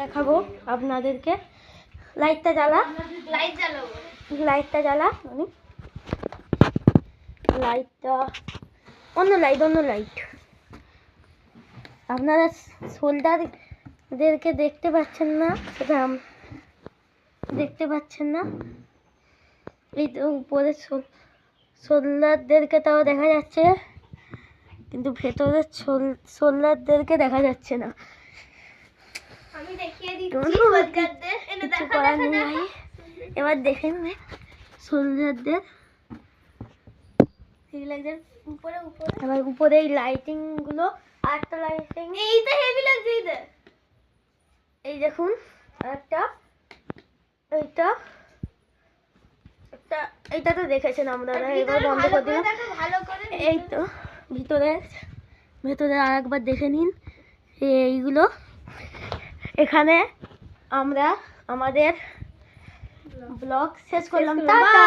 দেখাবো আপনাদেরকে। লাইটটা জ্বালা, লাইটটা জ্বালা, লাইটটা অন্য লাইট। আপনারা সোল্ডারদেরকে দেখতে পাচ্ছেন না, সেটা দেখতে পাচ্ছেন না। এই তো উপরে সোল্ডারদেরকে তাও দেখা যাচ্ছে, কিন্তু ভেতরের সোল্ডারদেরকে দেখা যাচ্ছে না। আমি দেখিয়ে দিচ্ছি সোল্ডারদের, কিছু করার নেই। এবার দেখেন সোল্ডারদের, উপরে এবার উপরে এই লাইটিং গুলো, আরেকটা লাইটিং, এইটা হেভি লাগছে। এই দেখুন আরেকটা, এইটা তো দেখেছেন আপনারা, এবার বন্ধ করে দিলাম। এই তো ভিতরে আরেকবার দেখে নিন। এইগুলো এখানে আমরা আমাদের ব্লগ শেষ করলাম। টাটা।